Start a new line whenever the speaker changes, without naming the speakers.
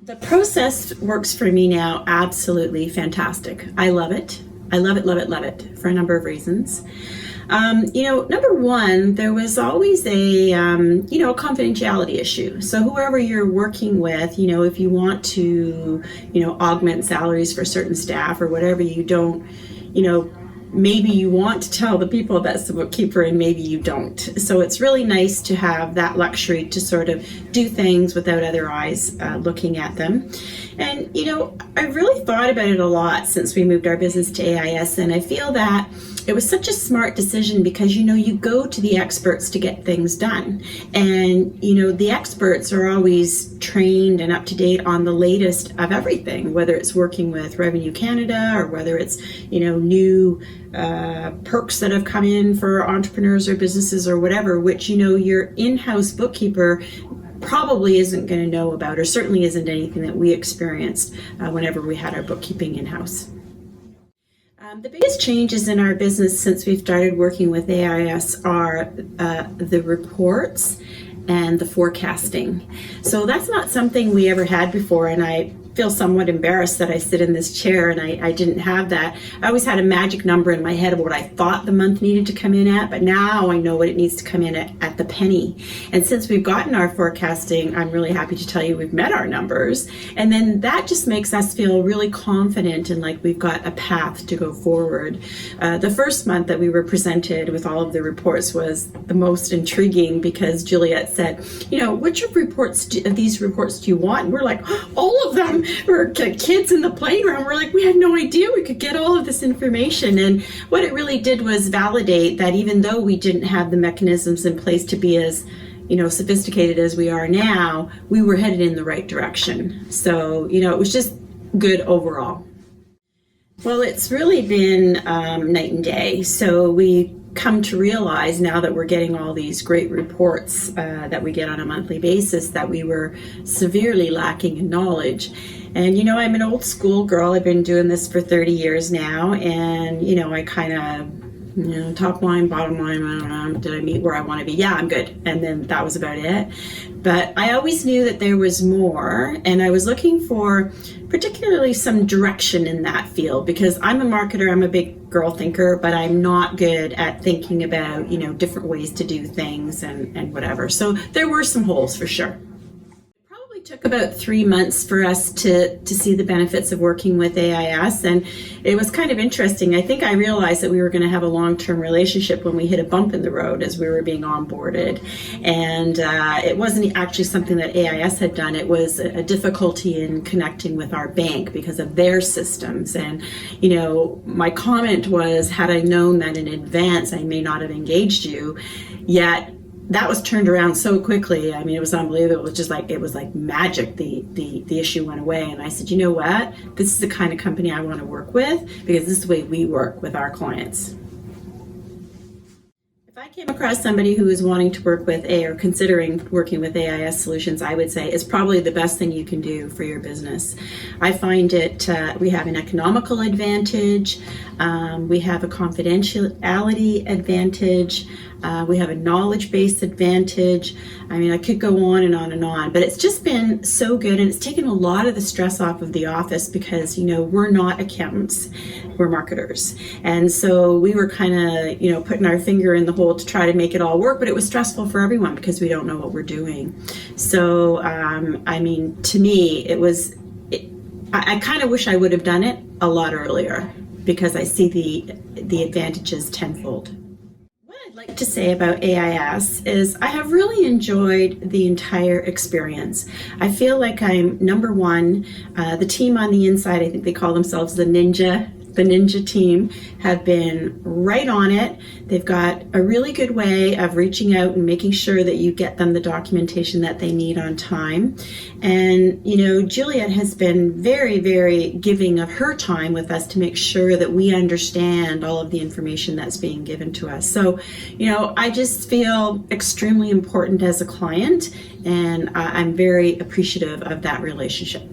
The process works for me now absolutely fantastic. I love it. I love it, love it, love it for a number of reasons. Number one, there was always a confidentiality issue. So whoever you're working with, if you want to, augment salaries for certain staff or whatever, you don't, maybe you want to tell the people that's the bookkeeper and maybe you don't. So it's really nice to have that luxury to sort of do things without other eyes looking at them. And, I've really thought about it a lot since we moved our business to AIS, and I feel that it was such a smart decision because, you go to the experts to get things done. And, the experts are always trained and up to date on the latest of everything, whether it's working with Revenue Canada or whether it's, new perks that have come in for entrepreneurs or businesses or whatever, which, your in-house bookkeeper probably isn't going to know about, or certainly isn't anything that we experienced whenever we had our bookkeeping in-house. The biggest changes in our business since we've started working with AIS are the reports and the forecasting. So that's not something we ever had before, and I feel somewhat embarrassed that I sit in this chair and I didn't have that. I always had a magic number in my head of what I thought the month needed to come in at, but now I know what it needs to come in at the penny. And since we've gotten our forecasting, I'm really happy to tell you we've met our numbers. And then that just makes us feel really confident and like we've got a path to go forward. The first month that we were presented with all of the reports was the most intriguing because Juliet said, which of these reports do you want? And we're like, all of them. We're kids in the playground. We're like, we had no idea we could get all of this information. And what it really did was validate that even though we didn't have the mechanisms in place to be as sophisticated as we are now, we were headed in the right direction. So, it was just good overall. Well, it's really been night and day. So we come to realize now that we're getting all these great reports that we get on a monthly basis that we were severely lacking in knowledge. And I'm an old school girl. I've been doing this for 30 years now, and I kind of top line, bottom line, I don't know, did I meet where I want to be? Yeah, I'm good. And then that was about it. But I always knew that there was more, and I was looking for particularly some direction in that field because I'm a marketer, I'm a big girl thinker, but I'm not good at thinking about, different ways to do things and whatever. So there were some holes for sure. It took about 3 months for us to see the benefits of working with AIS, and it was kind of interesting. I think I realized that we were going to have a long-term relationship when we hit a bump in the road as we were being onboarded, and it wasn't actually something that AIS had done. It was a difficulty in connecting with our bank because of their systems, and my comment was, had I known that in advance, I may not have engaged you, yet that was turned around so quickly. I mean, it was unbelievable. It was like magic. The issue went away. And I said, you know what? This is the kind of company I want to work with because this is the way we work with our clients. If I came across somebody who is wanting to work with or considering working with AIS Solutions, I would say it's probably the best thing you can do for your business. I find it, we have an economical advantage. We have a confidentiality advantage. We have a knowledge-based advantage. I mean, I could go on and on and on, but it's just been so good, and it's taken a lot of the stress off of the office because, we're not accountants, we're marketers. And so we were kind of, putting our finger in the hole to try to make it all work, but it was stressful for everyone because we don't know what we're doing. So, to me, I kind of wish I would have done it a lot earlier because I see the advantages tenfold. I'd like to say about AIS is I have really enjoyed the entire experience. I feel like I'm number one. The team on the inside, I think they call themselves the Ninja team, have been right on it. They've got a really good way of reaching out and making sure that you get them the documentation that they need on time. And, Juliet has been very, very giving of her time with us to make sure that we understand all of the information that's being given to us. So, I just feel extremely important as a client, and I'm very appreciative of that relationship.